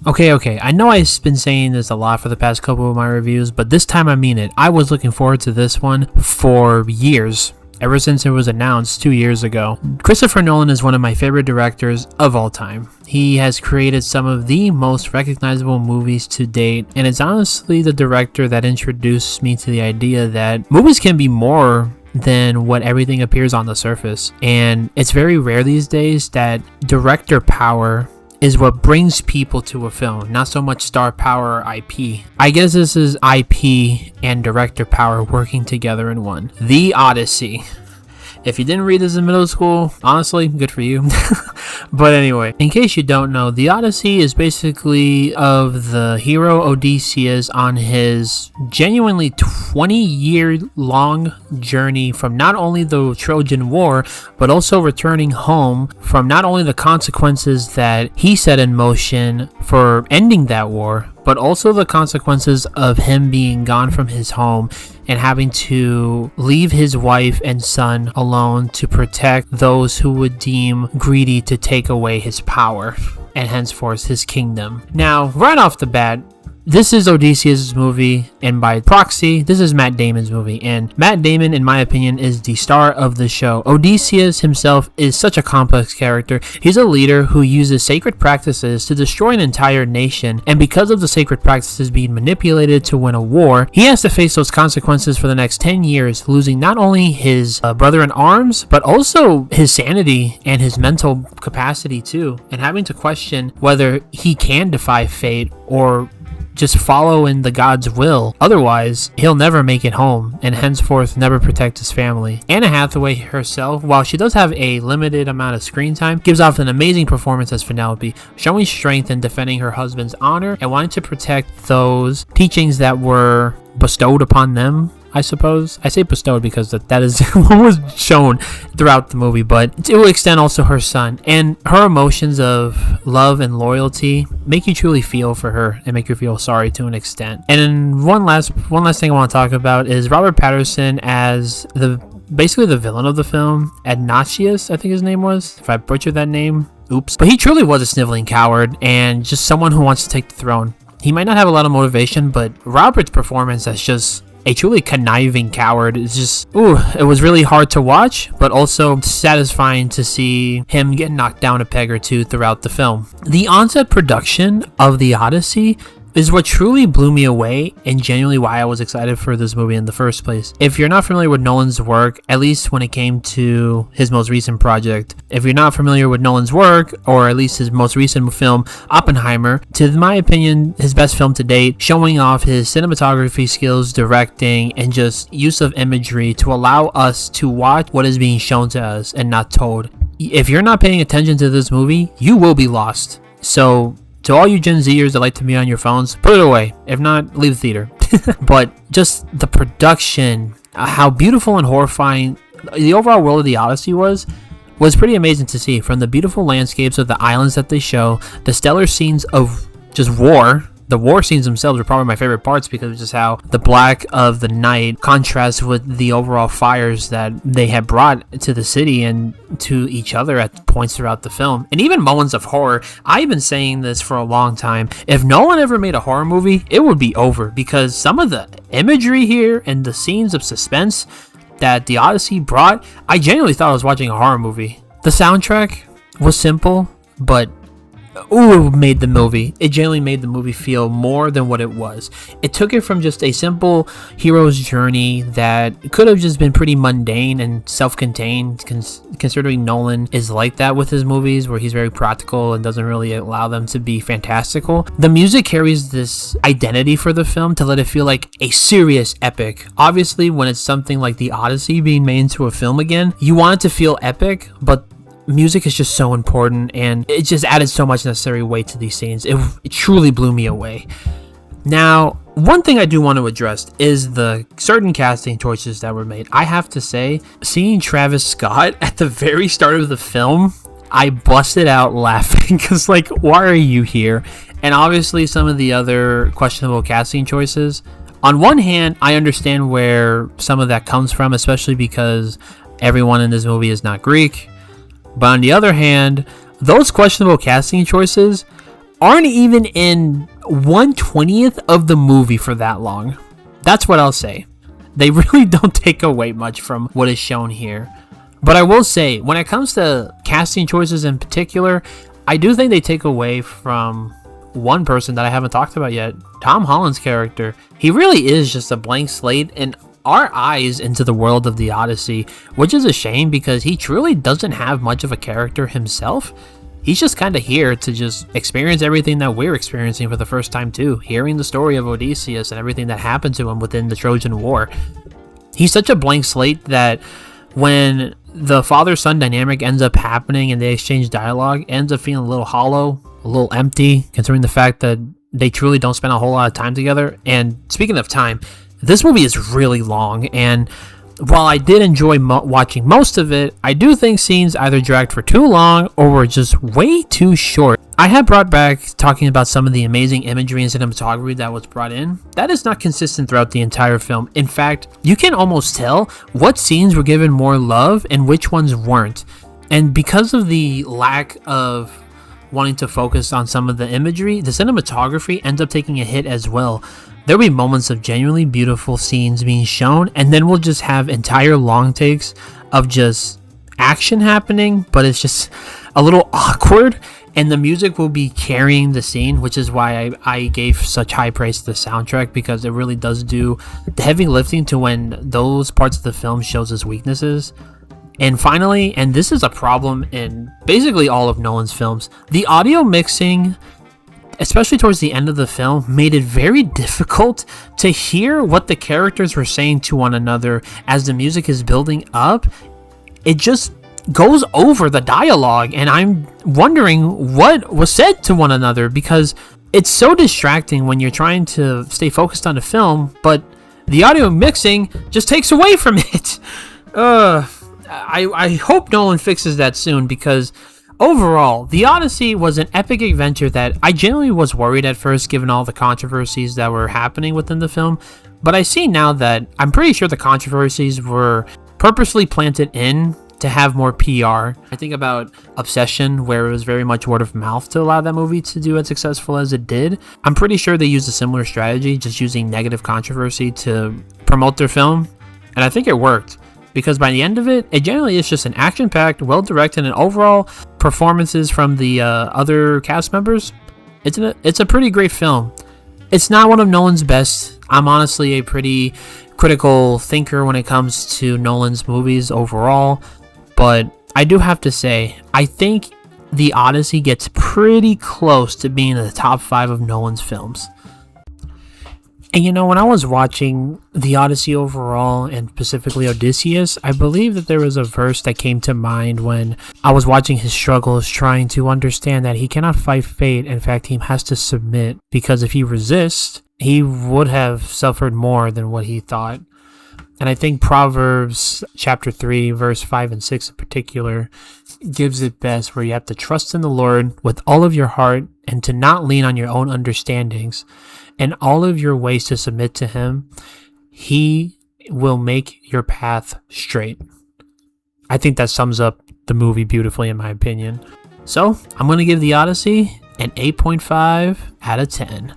Okay. I know I've been saying this a lot for the past couple of my reviews, but this time I mean it. I was looking forward to this one for years. Ever since it was announced 2 years ago. Christopher Nolan is one of my favorite directors of all time. He has created some of the most recognizable movies to date, and it's honestly the director that introduced me to the idea that movies can be more than what everything appears on the surface. And it's very rare these days that director power is what brings people to a film, not so much star power or IP. I guess this is IP and director power working together in one. The Odyssey. If you didn't read this in middle school, honestly, good for you. But anyway, in case you don't know, The Odyssey is basically of the hero Odysseus on his genuinely 20-year-long journey from not only the Trojan War, but also returning home from not only the consequences that he set in motion for ending that war, but also the consequences of him being gone from his home and having to leave his wife and son alone to protect those who would deem greedy to take away his power and henceforth his kingdom. Now, right off the bat, this is Odysseus' movie, and by proxy, this is Matt Damon's movie. And Matt Damon, in my opinion, is the star of the show. Odysseus himself is such a complex character. He's a leader who uses sacred practices to destroy an entire nation, and because of the sacred practices being manipulated to win a war, he has to face those consequences for the next 10 years, losing not only his brother in arms, but also his sanity and his mental capacity too, and having to question whether he can defy fate or just follow in the God's will. Otherwise, he'll never make it home and henceforth never protect his family. Anna Hathaway herself, while she does have a limited amount of screen time, gives off an amazing performance as Penelope, showing strength in defending her husband's honor and wanting to protect those teachings that were bestowed upon them, I suppose. I say bestowed because that is what was shown throughout the movie, but it will extend also her son. And her emotions of love and loyalty make you truly feel for her and make you feel sorry to an extent. And then one last thing I want to talk about is Robert Pattinson as basically the villain of the film, Adnachius, I think his name was. If I butchered that name, oops. But he truly was a sniveling coward and just someone who wants to take the throne. He might not have a lot of motivation, but Robert's performance as just a truly conniving coward is just, it was really hard to watch, but also satisfying to see him get knocked down a peg or two throughout the film. The onset production of The Odyssey is what truly blew me away and genuinely why I was excited for this movie in the first place. If you're not familiar with Nolan's work, at least when it came to his most recent project, if you're not familiar with Nolan's work, or at least his most recent film, Oppenheimer, to my opinion, his best film to date, showing off his cinematography skills, directing, and just use of imagery to allow us to watch what is being shown to us and not told. If you're not paying attention to this movie, you will be lost. So, to all you Gen Zers that like to be on your phones, put it away. If not, leave the theater. But just the production, how beautiful and horrifying the overall world of The Odyssey was pretty amazing to see. From the beautiful landscapes of the islands that they show, the stellar scenes of just war. The war scenes themselves are probably my favorite parts because of just how the black of the night contrasts with the overall fires that they had brought to the city and to each other at points throughout the film. And even moments of horror. I've been saying this for a long time. If Nolan ever made a horror movie, it would be over because some of the imagery here and the scenes of suspense that The Odyssey brought, I genuinely thought I was watching a horror movie. The soundtrack was simple, but it made the movie. It genuinely made the movie feel more than what it was. It took it from just a simple hero's journey that could have just been pretty mundane and self-contained, considering Nolan is like that with his movies, where he's very practical and doesn't really allow them to be fantastical. The music carries this identity for the film to let it feel like a serious epic. Obviously, when it's something like The Odyssey being made into a film again, you want it to feel epic, but music is just so important, and it just added so much necessary weight to these scenes. It truly blew me away. Now, one thing I do want to address is the certain casting choices that were made. I have to say, seeing Travis Scott at the very start of the film, I busted out laughing because, like, why are you here? And obviously some of the other questionable casting choices. On one hand, I understand where some of that comes from, especially because everyone in this movie is not Greek. But on the other hand, those questionable casting choices aren't even in 1/20th of the movie for that long. That's what I'll say. They really don't take away much from what is shown here. But I will say, when it comes to casting choices in particular, I do think they take away from one person that I haven't talked about yet, Tom Holland's character. He really is just a blank slate and our eyes into the world of the Odyssey, which is a shame because he truly doesn't have much of a character himself. He's just kind of here to just experience everything that we're experiencing for the first time too, hearing the story of Odysseus and everything that happened to him within the Trojan War. He's such a blank slate that when the father-son dynamic ends up happening and they exchange dialogue, it ends up feeling a little hollow, a little empty, considering the fact that they truly don't spend a whole lot of time together. And speaking of time, this movie is really long, and while I did enjoy watching most of it, I do think scenes either dragged for too long or were just way too short. I have brought back talking about some of the amazing imagery and cinematography that was brought in. That is not consistent throughout the entire film. In fact, you can almost tell what scenes were given more love and which ones weren't. And because of the lack of wanting to focus on some of the imagery, the cinematography ends up taking a hit as well. There'll be moments of genuinely beautiful scenes being shown, and then we'll just have entire long takes of just action happening, but it's just a little awkward, and the music will be carrying the scene, which is why I gave such high praise to the soundtrack, because it really does do the heavy lifting to when those parts of the film shows its weaknesses. And finally, and this is a problem in basically all of Nolan's films, the audio mixing, especially towards the end of the film, made it very difficult to hear what the characters were saying to one another as the music is building up. It just goes over the dialogue, and I'm wondering what was said to one another, because it's so distracting when you're trying to stay focused on the film, but the audio mixing just takes away from it. I hope Nolan fixes that soon, because overall, The Odyssey was an epic adventure that I genuinely was worried at first given all the controversies that were happening within the film, but I see now that I'm pretty sure the controversies were purposely planted in to have more PR. I think about Obsession, where it was very much word of mouth to allow that movie to do as successful as it did. I'm pretty sure they used a similar strategy, just using negative controversy to promote their film, and I think it worked. Because by the end of it, it generally is just an action-packed, well-directed, and overall performances from the other cast members. It's a pretty great film. It's not one of Nolan's best. I'm honestly a pretty critical thinker when it comes to Nolan's movies overall. But I do have to say, I think The Odyssey gets pretty close to being in the top 5 of Nolan's films. And you know, when I was watching The Odyssey overall, and specifically Odysseus, I believe that there was a verse that came to mind when I was watching his struggles, trying to understand that he cannot fight fate. In fact, he has to submit, because if he resists, he would have suffered more than what he thought. And I think Proverbs chapter 3, verse 5 and 6 in particular, gives it best, where you have to trust in the Lord with all of your heart and to not lean on your own understandings. And all of your ways to submit to him, he will make your path straight. I think that sums up the movie beautifully, in my opinion. So I'm going to give The Odyssey an 8.5 out of 10.